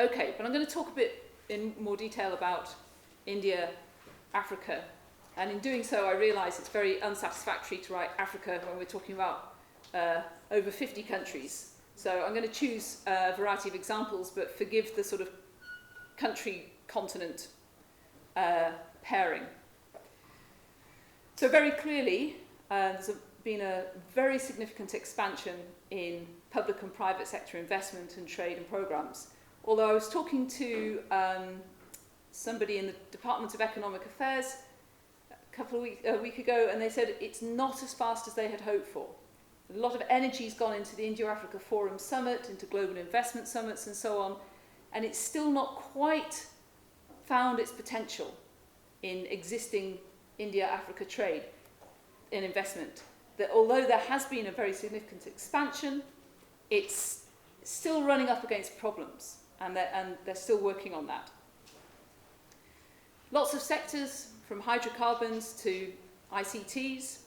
Okay, but I'm going to talk a bit in more detail about India, Africa, and in doing so I realise it's very unsatisfactory to write Africa when we're talking about over 50 countries. So I'm going to choose a variety of examples, but forgive the sort of country-continent pairing. So very clearly, there's been a very significant expansion in public and private sector investment and trade and programs. Although I was talking to somebody in the Department of Economic Affairs a week ago, and they said it's not as fast as they had hoped for. A lot of energy's gone into the India-Africa Forum Summit, into global investment summits and so on, and it's still not quite found its potential in existing India-Africa trade and investment. That although there has been a very significant expansion, it's still running up against problems, and they're still working on that. Lots of sectors, from hydrocarbons to ICTs,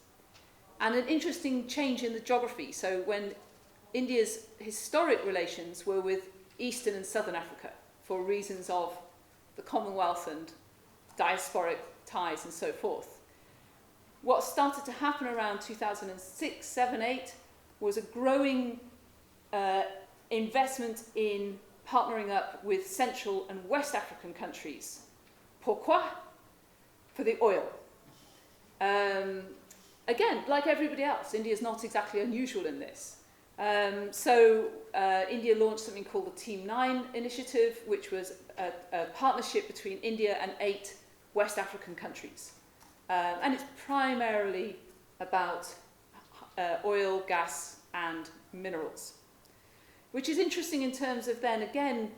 and an interesting change in the geography. So when India's historic relations were with Eastern and Southern Africa for reasons of the Commonwealth and diasporic ties and so forth, what started to happen around 2006, 7, 8 was a growing investment in partnering up with Central and West African countries. Pourquoi? For the oil. Again, like everybody else, India is not exactly unusual in this. So India launched something called the Team 9 initiative, which was a partnership between India and 8 West African countries. And it's primarily about oil, gas, and minerals. Which is interesting in terms of then, again,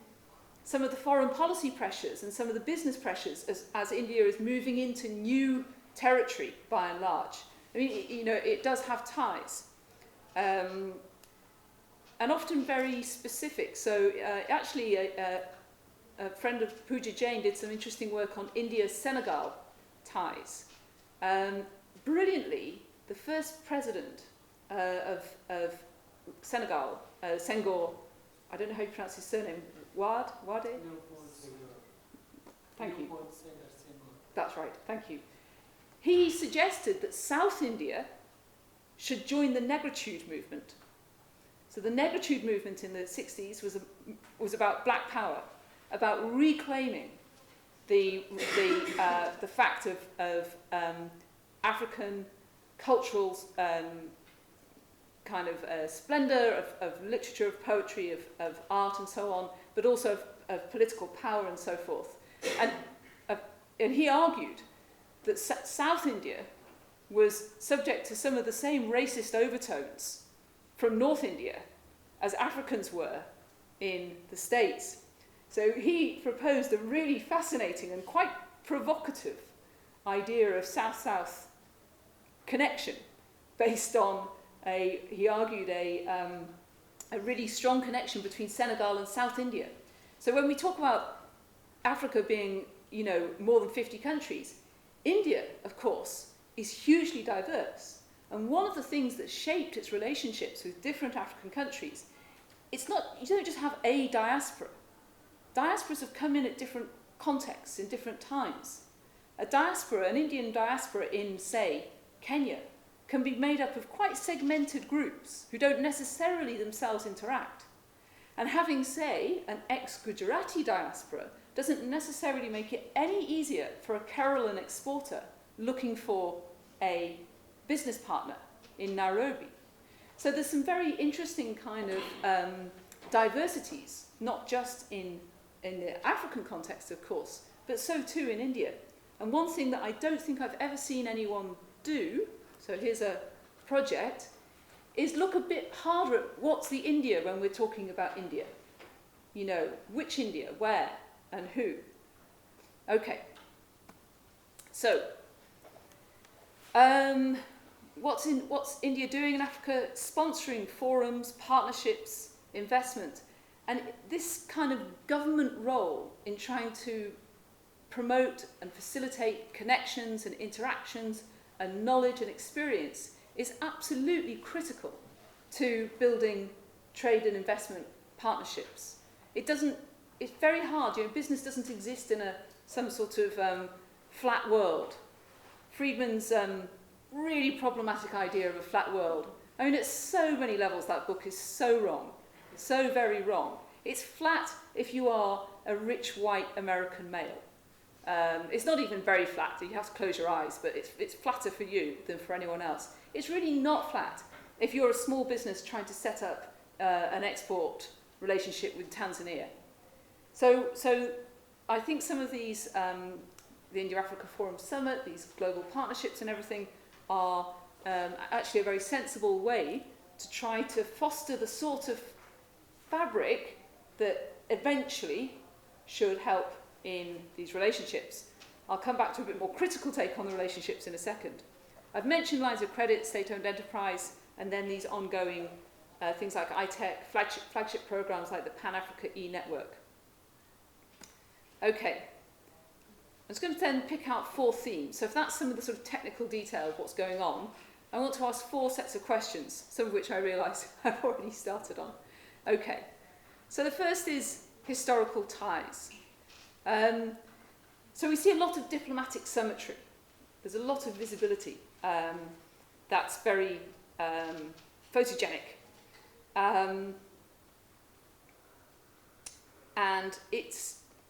some of the foreign policy pressures and some of the business pressures as India is moving into new territory, by and large. I mean, it does have ties. And often very specific. So actually, a friend of Pooja Jain did some interesting work on India-Senegal ties. Brilliantly, the first president of Senegal, Senghor, I don't know how you pronounce his surname, Wade? Thank you. That's right, thank you. He suggested that South India should join the negritude movement. So the negritude movement in the 60s was about black power, about reclaiming the fact of African cultural kind of splendor, of literature, of poetry, of art and so on, but also of political power and so forth. And he argued that South India was subject to some of the same racist overtones from North India as Africans were in the States. So he proposed a really fascinating and quite provocative idea of South-South connection based on he argued a really strong connection between Senegal and South India. So when we talk about Africa being, more than 50 countries, India, of course, is hugely diverse. And one of the things that shaped its relationships with different African countries, you don't just have a diaspora. Diasporas have come in at different contexts, in different times. An Indian diaspora in, say, Kenya, can be made up of quite segmented groups who don't necessarily themselves interact. And having, say, an ex-Gujarati diaspora doesn't necessarily make it any easier for a Kerala exporter looking for a business partner in Nairobi. So there's some very interesting kind of diversities, not just in the African context, of course, but so too in India. And one thing that I don't think I've ever seen anyone do, so here's a project, is look a bit harder at what's the India when we're talking about India. Which India, where, and who. Okay. So, what's India doing in Africa? Sponsoring forums, partnerships, investment. And this kind of government role in trying to promote and facilitate connections and interactions and knowledge and experience is absolutely critical to building trade and investment partnerships. It doesn't it's very hard. Business doesn't exist in some sort of flat world. Friedman's really problematic idea of a flat world. I mean, at so many levels, that book is so wrong, so very wrong. It's flat if you are a rich white American male. It's not even very flat. You have to close your eyes, but it's flatter for you than for anyone else. It's really not flat if you're a small business trying to set up an export relationship with Tanzania. So I think some of these, the India-Africa Forum Summit, these global partnerships and everything, are actually a very sensible way to try to foster the sort of fabric that eventually should help in these relationships. I'll come back to a bit more critical take on the relationships in a second. I've mentioned lines of credit, state-owned enterprise, and then these ongoing things like ITech, flagship programs like the Pan-Africa e-network. Okay, I'm just going to then pick out 4 themes. So if that's some of the sort of technical detail of what's going on, I want to ask 4 sets of questions, some of which I realise I've already started on. Okay, so the first is historical ties. So we see a lot of diplomatic symmetry. There's a lot of visibility that's very photogenic. And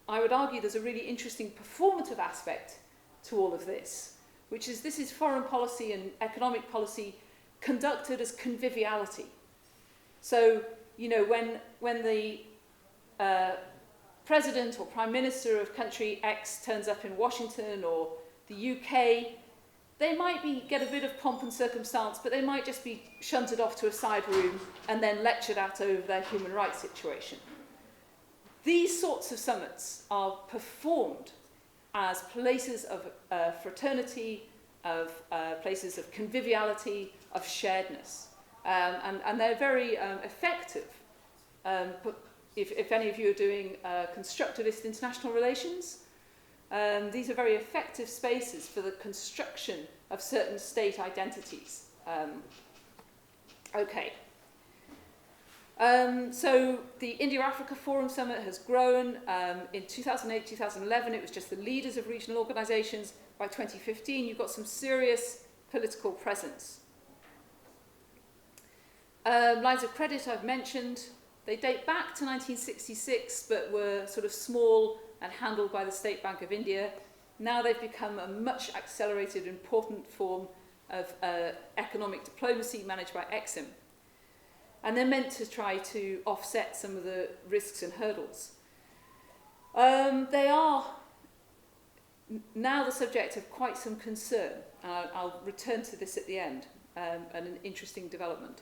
I would argue there's a really interesting performative aspect to all of this, which is this is foreign policy and economic policy conducted as conviviality. So, when the president or prime minister of country X turns up in Washington or the UK, they might get a bit of pomp and circumstance, but they might just be shunted off to a side room and then lectured at over their human rights situation. These sorts of summits are performed as places of fraternity, of places of conviviality, of sharedness. And they're very effective. If any of you are doing constructivist international relations, these are very effective spaces for the construction of certain state identities. Okay. So the India-Africa Forum Summit has grown. In 2008, 2011, it was just the leaders of regional organisations. By 2015, you've got some serious political presence. Lines of credit I've mentioned. They date back to 1966, but were sort of small and handled by the State Bank of India. Now they've become a much accelerated, important form of economic diplomacy managed by Exim. And they're meant to try to offset some of the risks and hurdles. They are now the subject of quite some concern. I'll return to this at the end, and an interesting development.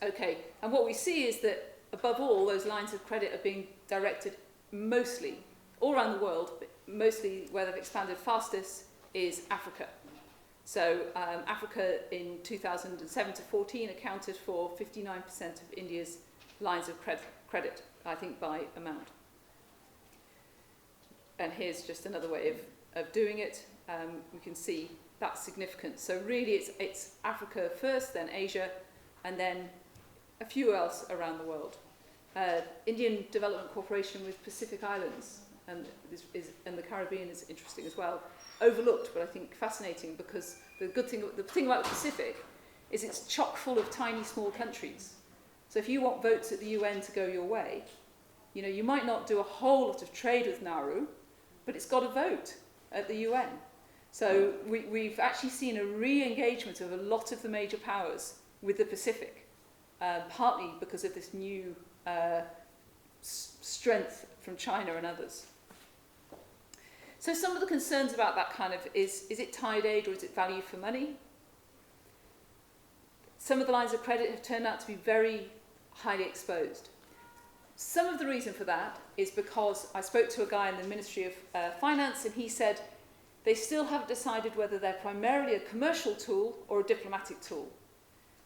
Okay, and what we see is that, above all, those lines of credit are being directed mostly, all around the world, but mostly where they've expanded fastest is Africa. So Africa in 2007 to 14 accounted for 59% of India's lines of credit, I think, by amount. And here's just another way of doing it. We can see that's significant. So really it's Africa first, then Asia, and then a few else around the world. Indian Development Corporation with Pacific Islands and the Caribbean is interesting as well. Overlooked, but I think fascinating, because the thing about the Pacific is it's chock full of tiny, small countries. So if you want votes at the UN to go your way, you might not do a whole lot of trade with Nauru, but it's got a vote at the UN. So we've actually seen a re-engagement of a lot of the major powers with the Pacific, partly because of this new strength from China and others. So some of the concerns about that kind of is it tide aid or is it value for money? Some of the lines of credit have turned out to be very highly exposed. Some of the reason for that is because I spoke to a guy in the Ministry of Finance, and he said they still haven't decided whether they're primarily a commercial tool or a diplomatic tool.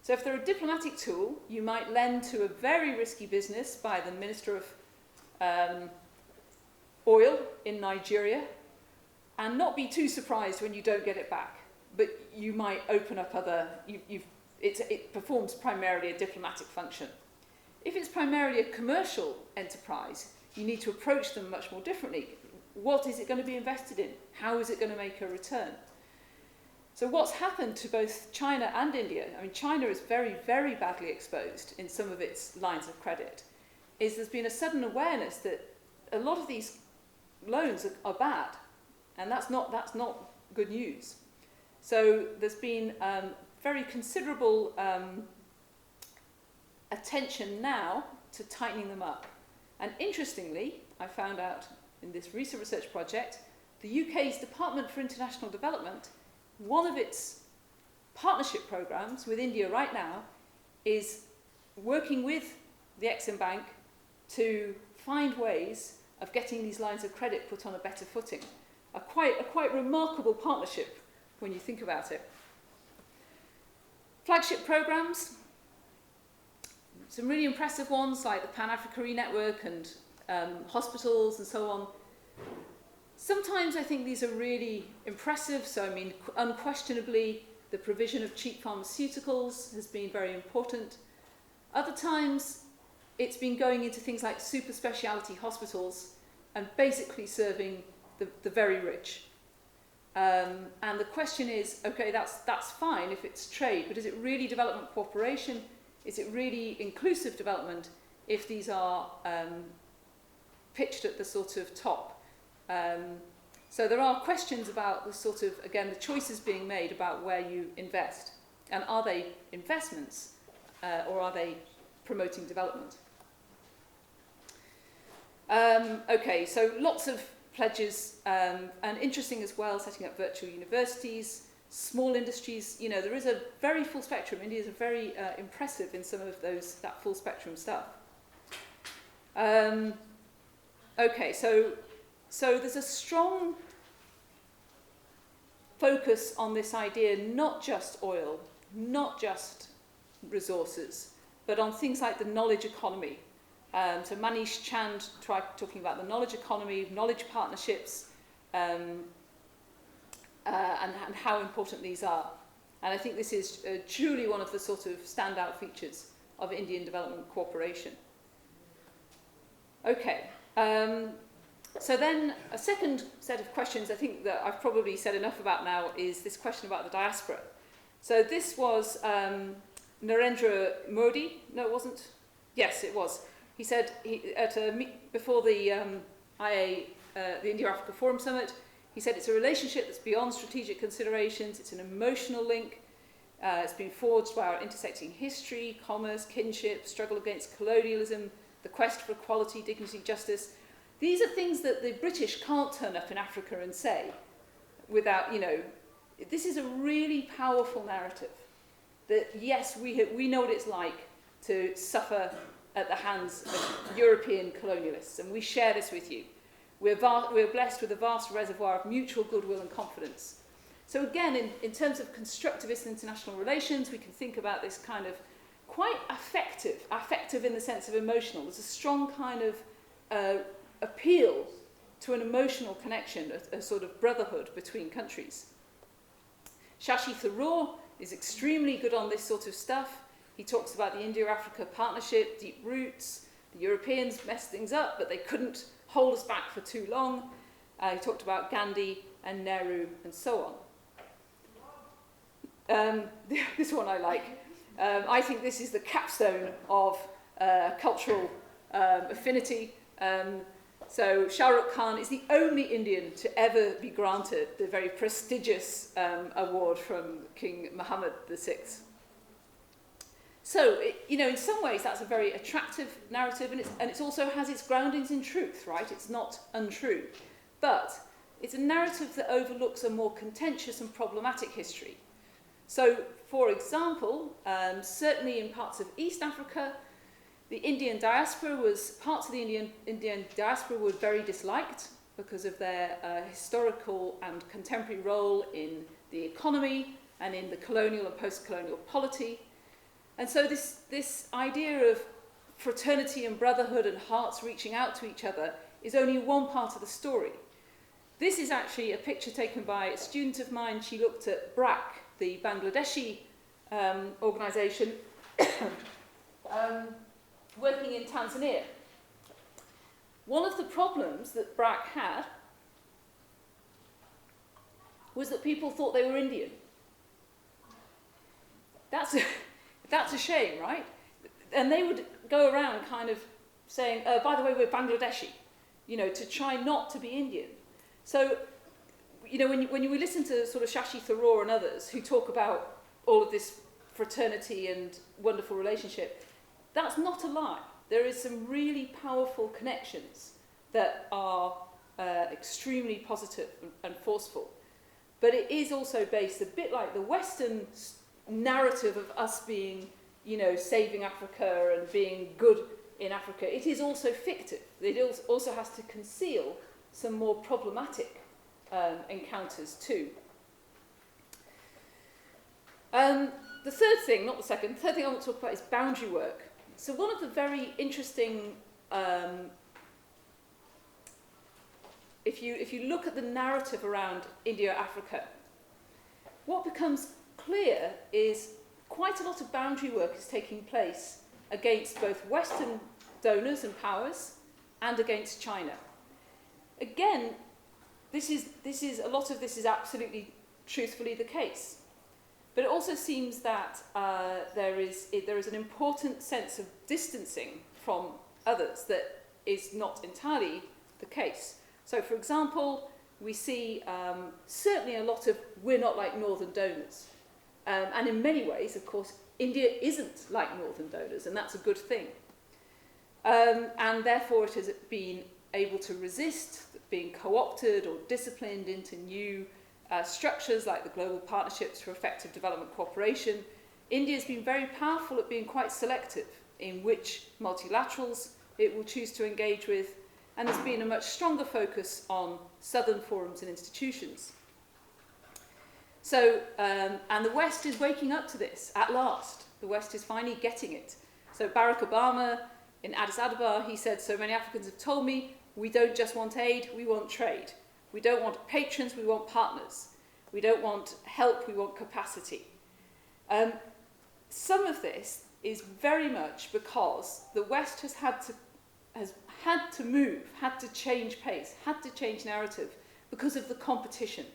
So if they're a diplomatic tool, you might lend to a very risky business by the Minister of Oil in Nigeria, and not be too surprised when you don't get it back. But you might open up other... It performs primarily a diplomatic function. If it's primarily a commercial enterprise, you need to approach them much more differently. What is it going to be invested in? How is it going to make a return? So what's happened to both China and India, I mean, China is very, very badly exposed in some of its lines of credit, is there's been a sudden awareness that a lot of these loans are bad, and that's not good news. So there's been very considerable attention now to tightening them up. And interestingly, I found out in this recent research project, the UK's Department for International Development, one of its partnership programs with India right now is working with the Exim Bank to find ways of getting these lines of credit put on a better footing. A quite remarkable partnership when you think about it. Flagship programs, some really impressive ones like the Pan-Africa E-Network and hospitals and so on. Sometimes I think these are really impressive, so I mean, unquestionably, the provision of cheap pharmaceuticals has been very important. Other times, it's been going into things like super speciality hospitals and basically serving the very rich. And the question is, okay, that's fine if it's trade, but is it really development cooperation? Is it really inclusive development if these are pitched at the sort of top? So there are questions about the sort of, again, the choices being made about where you invest. And are they investments or are they promoting development? Okay, so lots of pledges, and interesting as well, setting up virtual universities, small industries. You know, there is a very full spectrum. India is very impressive in some of that full spectrum stuff. Okay, so there's a strong focus on this idea, not just oil, not just resources, but on things like the knowledge economy. So Manish Chand tried talking about the knowledge economy, knowledge partnerships, and how important these are. And I think this is truly one of the sort of standout features of Indian development cooperation. Okay. So then a second set of questions I think that I've probably said enough about now is this question about the diaspora. So this was Narendra Modi. No, it wasn't. Yes, it was. He said before the IA, the India-Africa Forum Summit, he said it's a relationship that's beyond strategic considerations. It's an emotional link. It's been forged by our intersecting history, commerce, kinship, struggle against colonialism, the quest for equality, dignity, justice. These are things that the British can't turn up in Africa and say without, you know, this is a really powerful narrative that, yes, we know what it's like to suffer at the hands of European colonialists, and we share this with you. We're blessed with a vast reservoir of mutual goodwill and confidence. So again, in terms of constructivist international relations, we can think about this kind of quite affective in the sense of emotional. There's a strong kind of appeal to an emotional connection, a sort of brotherhood between countries. Shashi Tharoor is extremely good on this sort of stuff. He talks about the India-Africa partnership, deep roots. The Europeans messed things up, but they couldn't hold us back for too long. He talked about Gandhi and Nehru and so on. This one I like. I think this is the capstone of cultural affinity. So Shah Rukh Khan is the only Indian to ever be granted the very prestigious award from King Muhammad VI. So, you know, in some ways that's a very attractive narrative, and it also has its groundings in truth, right? It's not untrue. But it's a narrative that overlooks a more contentious and problematic history. So, for example, certainly in parts of East Africa, the Indian diaspora parts of the Indian diaspora were very disliked because of their historical and contemporary role in the economy and in the colonial and post-colonial polity. And so this idea of fraternity and brotherhood and hearts reaching out to each other is only one part of the story. This is actually a picture taken by a student of mine. She looked at BRAC, the Bangladeshi organisation, working in Tanzania. one of the problems that BRAC had was that people thought they were Indian. That's a shame, right? And they would go around kind of saying, by the way, we're Bangladeshi, to try not to be Indian. So, when you listen to sort of Shashi Tharoor and others who talk about all of this fraternity and wonderful relationship, that's not a lie. There is some really powerful connections that are extremely positive and forceful. But it is also based a bit like the Western narrative of us being, saving Africa and being good in Africa. It is also fictive. It also has to conceal some more problematic encounters too. The third thing I want to talk about is boundary work. So one of the very interesting, if you look at the narrative around India-Africa, what becomes clear is quite a lot of boundary work is taking place against both Western donors and powers and against China. Again, a lot of this is absolutely truthfully the case. But it also seems that there is an important sense of distancing from others that is not entirely the case. So, for example, we see certainly a lot of we're not like northern donors. And in many ways, of course, India isn't like northern donors, and that's a good thing. And therefore, it has been able to resist being co-opted or disciplined into new structures like the Global Partnerships for Effective Development Cooperation. India has been very powerful at being quite selective in which multilaterals it will choose to engage with, and there's been a much stronger focus on southern forums and institutions. So, and the West is waking up to this at last. The West is finally getting it. So Barack Obama in Addis Ababa, he said, so many Africans have told me, we don't just want aid, we want trade. We don't want patrons, we want partners. We don't want help, we want capacity. Some of this is very much because the West has had to move, had to change pace, had to change narrative because of the competition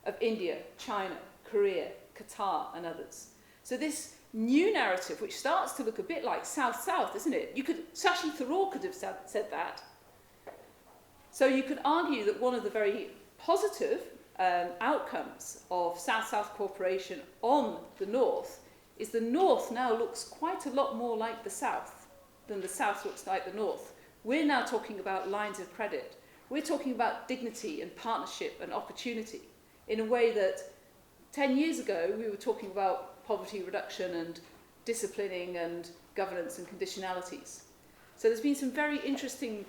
of India, China, Korea, Qatar, and others. So this new narrative, which starts to look a bit like Southsouth, isn't it? Shashi Tharoor could have said that. So you could argue that one of the very positive outcomes of South-South cooperation on the North is the North now looks quite a lot more like the South than the South looks like the North. We're now talking about lines of credit. We're talking about dignity and partnership and opportunity in a way that 10 years ago we were talking about poverty reduction and disciplining and governance and conditionalities. So there's been some very interesting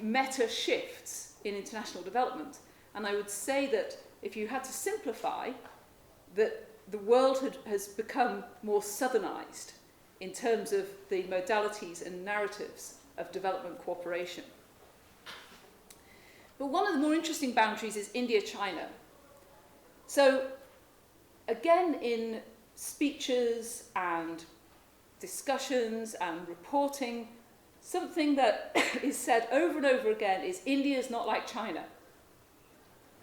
meta shifts in international development, and I would say that if you had to simplify, that the world has become more southernized in terms of the modalities and narratives of development cooperation. But one of the more interesting boundaries is India-China. So again, in speeches and discussions and reporting, something that is said over and over again is India is not like China.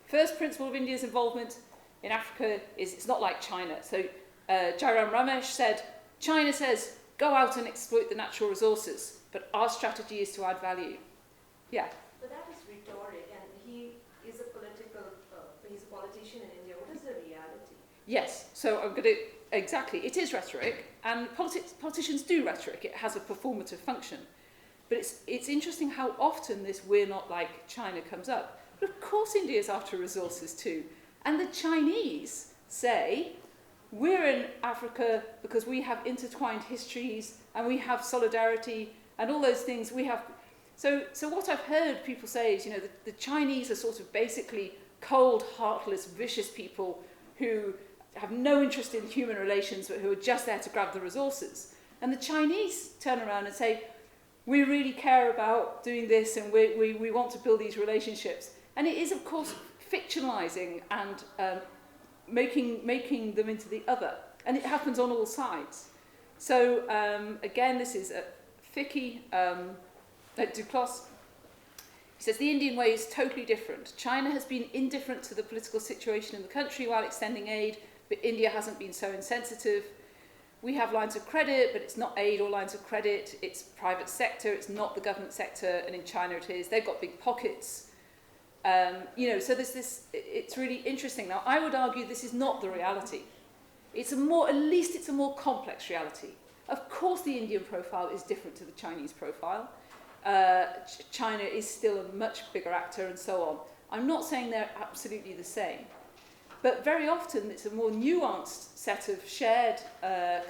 First principle of India's involvement in Africa is it's not like China. So Jairam Ramesh said, China says, go out and exploit the natural resources, but our strategy is to add value. Yeah? But that is rhetoric, and he's a politician in India. What is the reality? Yes, so I'm going to, exactly, it is rhetoric, and politicians do rhetoric. It has a performative function. But it's interesting how often this we're not like China comes up. But of course India is after resources too. And the Chinese say, we're in Africa because we have intertwined histories and we have solidarity and all those things we have. So what I've heard people say is, the Chinese are sort of basically cold, heartless, vicious people who have no interest in human relations but who are just there to grab the resources. And the Chinese turn around and say, we really care about doing this and we want to build these relationships. And it is, of course, fictionalizing and making them into the other. And it happens on all sides. So, again, this is Ficky at Duclos. says the Indian way is totally different. China has been indifferent to the political situation in the country while extending aid, but India hasn't been so insensitive. We have lines of credit, but it's not aid or lines of credit. It's private sector. It's not the government sector. And in China it is. They've got big pockets. So there's this, it's really interesting. Now, I would argue this is not the reality. At least it's a more complex reality. Of course, the Indian profile is different to the Chinese profile. China is still a much bigger actor and so on. I'm not saying they're absolutely the same. But very often it's a more nuanced set of shared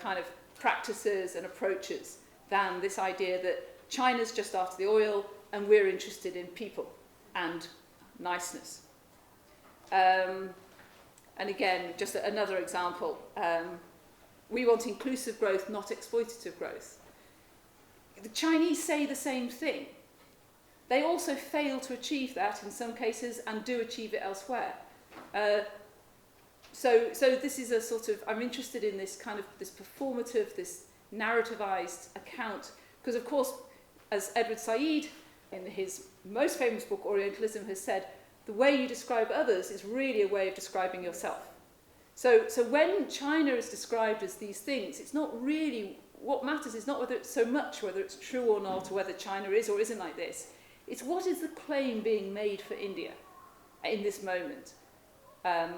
kind of practices and approaches than this idea that China's just after the oil and we're interested in people and niceness. And again, just another example. We want inclusive growth, not exploitative growth. The Chinese say the same thing. They also fail to achieve that in some cases and do achieve it elsewhere. So this is a sort of, I'm interested in this kind of, this performative, this narrativized account, because of course, as Edward Said, in his most famous book, Orientalism, has said, the way you describe others is really a way of describing yourself. So when China is described as these things, it's not really, what matters is not whether it's so much, whether it's true or not, or whether China is or isn't like this. It's what is the claim being made for India in this moment. And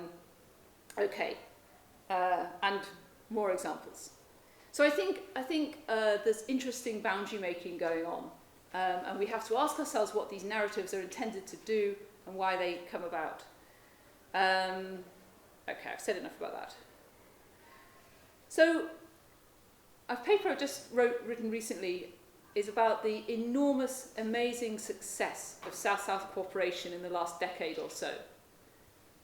more examples. So I think there's interesting boundary making going on, and we have to ask ourselves what these narratives are intended to do and why they come about. Okay, I've said enough about that. So a paper I just written recently is about the enormous, amazing success of South-South cooperation in the last decade or so.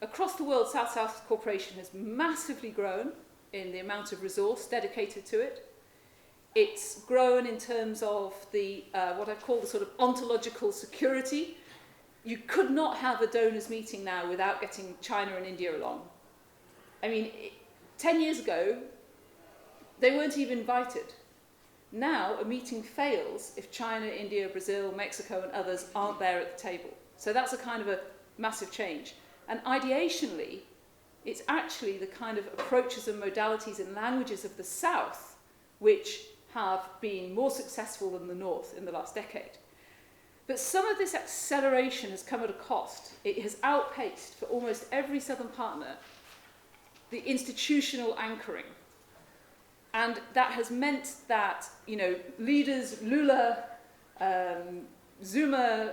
Across the world, South-South cooperation has massively grown in the amount of resource dedicated to it. It's grown in terms of the what I call the sort of ontological security. You could not have a donors meeting now without getting China and India along. I mean, 10 years ago, they weren't even invited. Now, a meeting fails if China, India, Brazil, Mexico, and others aren't there at the table. So that's a kind of a massive change. And ideationally, it's actually the kind of approaches and modalities and languages of the South which have been more successful than the North in the last decade. But some of this acceleration has come at a cost. It has outpaced, for almost every Southern partner, the institutional anchoring. And that has meant that, leaders, Lula, Zuma,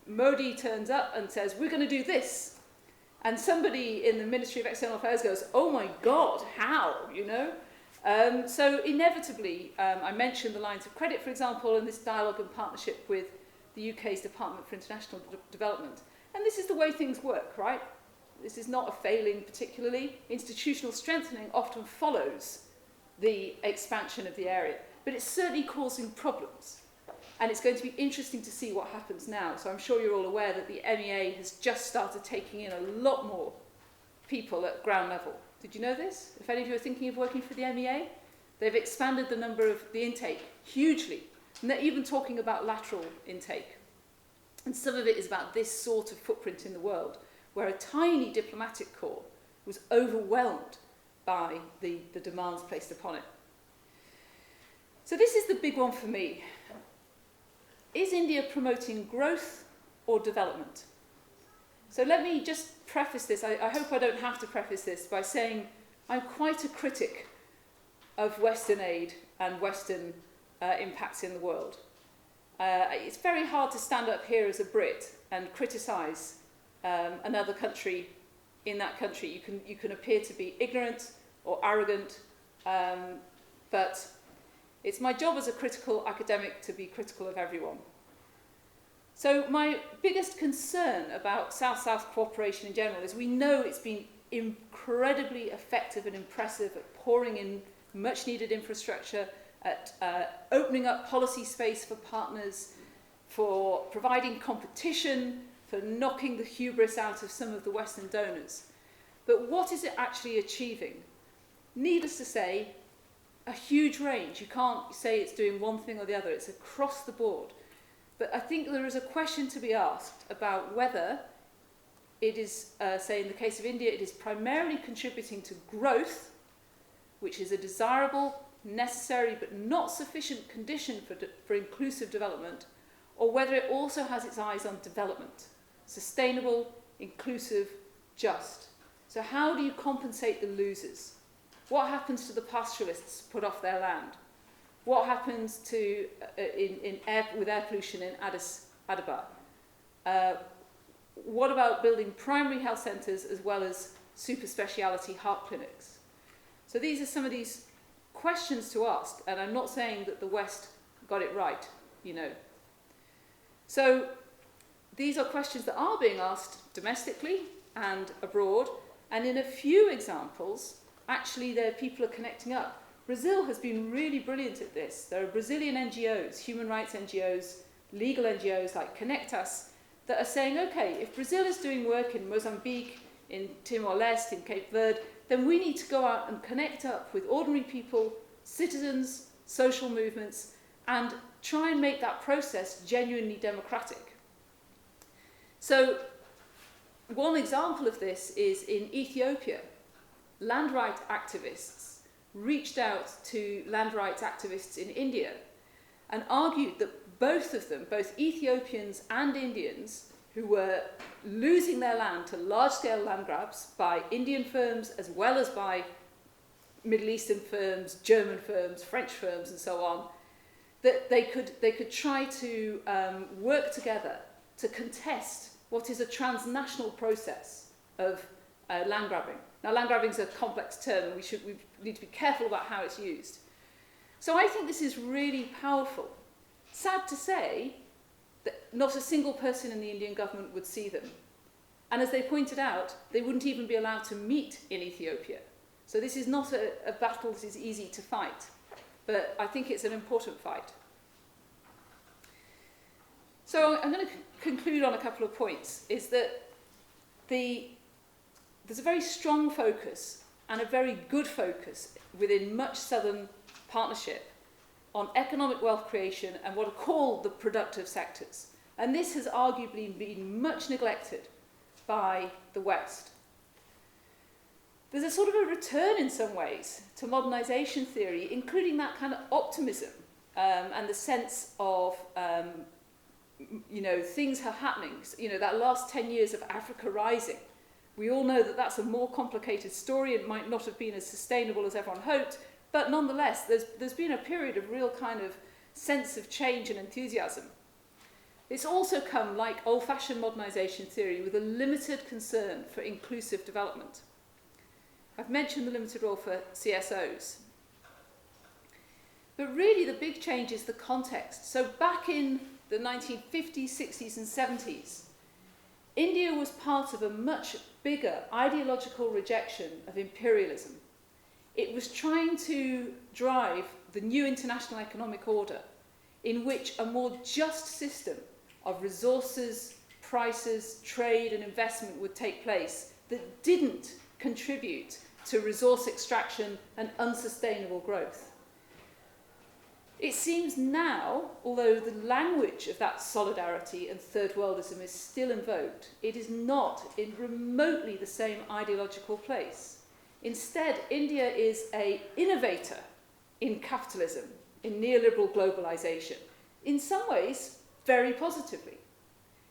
Modi turns up and says, we're going to do this. And somebody in the Ministry of External Affairs goes, oh my God, how, So inevitably, I mentioned the lines of credit, for example, and this dialogue and partnership with the UK's Department for International Development. And this is the way things work, right? This is not a failing particularly. Institutional strengthening often follows the expansion of the area, but it's certainly causing problems. And it's going to be interesting to see what happens now. So I'm sure you're all aware that the MEA has just started taking in a lot more people at ground level. Did you know this? If any of you are thinking of working for the MEA, they've expanded the number of the intake hugely. And they're even talking about lateral intake. And some of it is about this sort of footprint in the world, where a tiny diplomatic corps was overwhelmed by the demands placed upon it. So this is the big one for me. Is India promoting growth or development? So let me just preface this. I hope I don't have to preface this by saying I'm quite a critic of Western aid and Western impacts in the world. It's very hard to stand up here as a Brit and criticise another country in that country. You can appear to be ignorant or arrogant, but it's my job as a critical academic to be critical of everyone. So my biggest concern about South-South cooperation in general is we know it's been incredibly effective and impressive at pouring in much needed infrastructure, at opening up policy space for partners, for providing competition, for knocking the hubris out of some of the Western donors. But what is it actually achieving? Needless to say, a huge range. You can't say it's doing one thing or the other. It's across the board. But I think there is a question to be asked about whether it is, say in the case of India, it is primarily contributing to growth, which is a desirable, necessary but not sufficient condition for inclusive development, or whether it also has its eyes on development, sustainable, inclusive, just. So how do you compensate the losers? What happens to the pastoralists put off their land? What happens to with air pollution in Addis Ababa? What about building primary health centres as well as super speciality heart clinics? So these are some of these questions to ask, and I'm not saying that the West got it right, you know. So these are questions that are being asked domestically and abroad, and in a few examples, actually people are connecting up. Brazil has been really brilliant at this. There are Brazilian NGOs, human rights NGOs, legal NGOs like Connect Us, that are saying, okay, if Brazil is doing work in Mozambique, in Timor-Leste, in Cape Verde, then we need to go out and connect up with ordinary people, citizens, social movements, and try and make that process genuinely democratic. So one example of this is in Ethiopia. Land rights activists reached out to land rights activists in India and argued that both of them, both Ethiopians and Indians, who were losing their land to large-scale land grabs by Indian firms as well as by Middle Eastern firms, German firms, French firms, and so on, that they could try to work together to contest what is a transnational process of land grabbing. Now, land grabbing is a complex term, and we need to be careful about how it's used. So I think this is really powerful. Sad to say that not a single person in the Indian government would see them. And as they pointed out, they wouldn't even be allowed to meet in Ethiopia. So this is not a battle that is easy to fight, but I think it's an important fight. So I'm going to conclude on a couple of points, is that there's a very strong focus and a very good focus within much Southern Partnership on economic wealth creation and what are called the productive sectors. And this has arguably been much neglected by the West. There's a sort of a return in some ways to modernisation theory, including that kind of optimism and the sense of, things are happening. You know, that last 10 years of Africa rising. We all know that that's a more complicated story. It might not have been as sustainable as everyone hoped, but nonetheless, there's been a period of real kind of sense of change and enthusiasm. It's also come, like old-fashioned modernisation theory, with a limited concern for inclusive development. I've mentioned the limited role for CSOs. But really the big change is the context. So back in the 1950s, 60s and 70s, India was part of a much bigger ideological rejection of imperialism. It was trying to drive the new international economic order in which a more just system of resources, prices, trade and investment would take place that didn't contribute to resource extraction and unsustainable growth. It seems now, although the language of that solidarity and third worldism is still invoked, it is not in remotely the same ideological place. Instead, India is an innovator in capitalism, in neoliberal globalization. In some ways, very positively.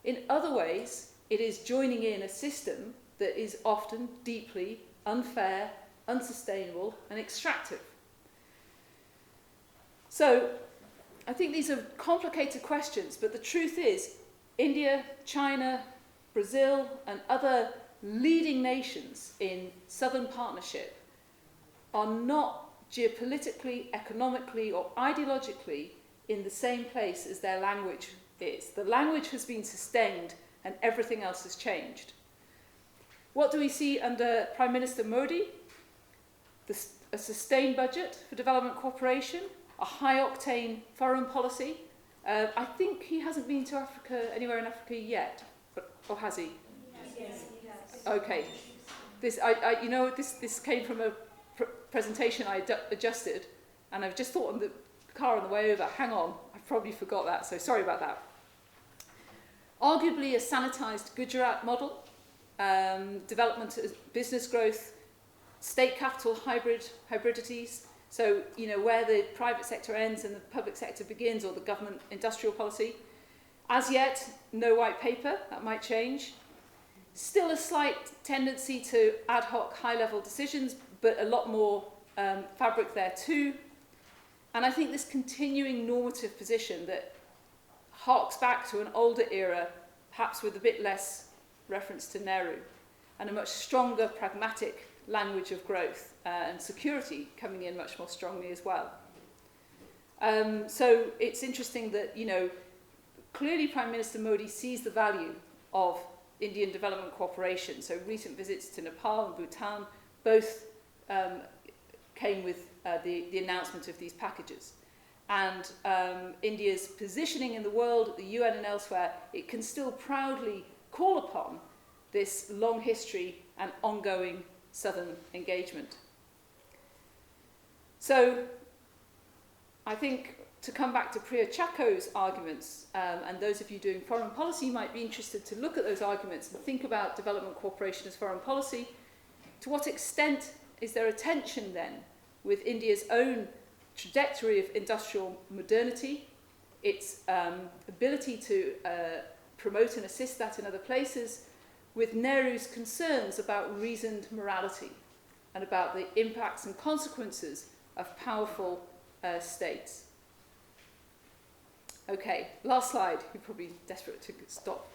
In other ways, it is joining in a system that is often deeply unfair, unsustainable, and extractive. So, I think these are complicated questions, but the truth is, India, China, Brazil, and other leading nations in Southern Partnership are not geopolitically, economically, or ideologically in the same place as their language is. The language has been sustained and everything else has changed. What do we see under Prime Minister Modi? A sustained budget for development cooperation, a high-octane foreign policy. I think he hasn't been to Africa, anywhere in Africa yet, or has he? Yes, he has. Okay. This came from a presentation I adjusted, and I've just thought on the car on the way over, hang on, I probably forgot that, so sorry about that. arguably a sanitized Gujarat model, development, business growth, state capital hybridities. So, you know, where the private sector ends and the public sector begins, or the government industrial policy. As yet, no white paper. That might change. Still a slight tendency to ad hoc high-level decisions, but a lot more fabric there too. And I think this continuing normative position that harks back to an older era, perhaps with a bit less reference to Nehru, and a much stronger pragmatic language of growth and security coming in much more strongly as well. So it's interesting that, you know, clearly Prime Minister Modi sees the value of Indian development cooperation. So recent visits to Nepal and Bhutan both came with the announcement of these packages. And India's positioning in the world, at the UN and elsewhere, it can still proudly call upon this long history and ongoing Southern engagement. So I think, to come back to Priya Chako's arguments, and those of you doing foreign policy might be interested to look at those arguments and think about development cooperation as foreign policy. To what extent is there a tension then with India's own trajectory of industrial modernity, its ability to promote and assist that in other places, with Nehru's concerns about reasoned morality and about the impacts and consequences of powerful states? Okay, last slide. You're probably desperate to stop.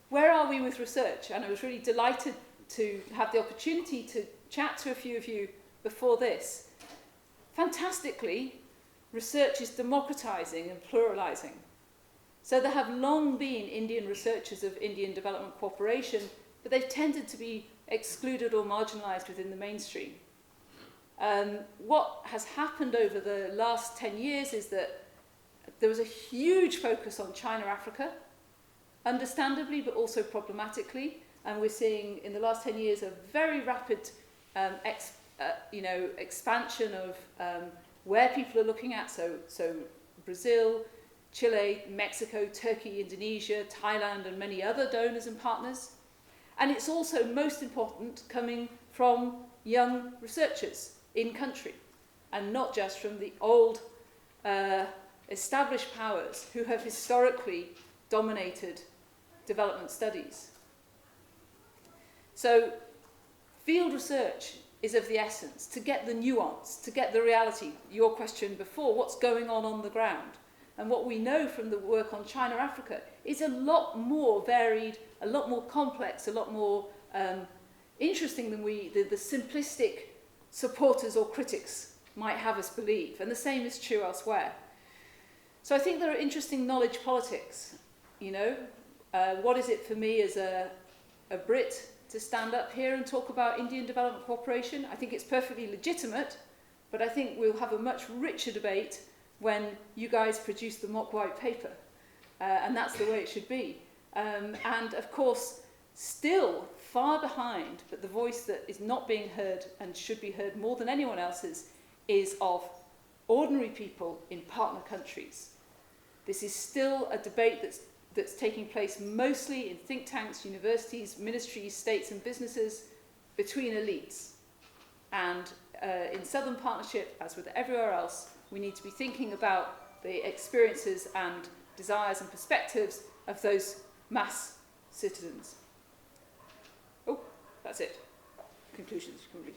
Where are we with research? And I was really delighted to have the opportunity to chat to a few of you before this. Fantastically, research is democratizing and pluralizing. So there have long been Indian researchers of Indian development cooperation, but they've tended to be excluded or marginalized within the mainstream. What has happened over the last 10 years is that there was a huge focus on China-Africa, understandably, but also problematically. And we're seeing in the last 10 years a very rapid expansion of where people are looking at. So Brazil, Chile, Mexico, Turkey, Indonesia, Thailand, and many other donors and partners. And it's also, most important, coming from young researchers in country, and not just from the old established powers who have historically dominated development studies. So field research is of the essence, to get the nuance, to get the reality. Your question before, what's going on the ground? And what we know from the work on China-Africa is a lot more varied, a lot more complex, a lot more interesting than the simplistic supporters or critics might have us believe. And the same is true elsewhere. So I think there are interesting knowledge politics. You know, what is it for me as a Brit to stand up here and talk about Indian development cooperation? I think it's perfectly legitimate, but I think we'll have a much richer debate when you guys produce the mock white paper. And that's the way it should be. And of course, still far behind, but the voice that is not being heard and should be heard more than anyone else's is of ordinary people in partner countries. This is still a debate that's taking place mostly in think tanks, universities, ministries, states and businesses, between elites. And in Southern Partnership, as with everywhere else, we need to be thinking about the experiences and desires and perspectives of those mass citizens. Oh, that's it. Conclusions, you can read.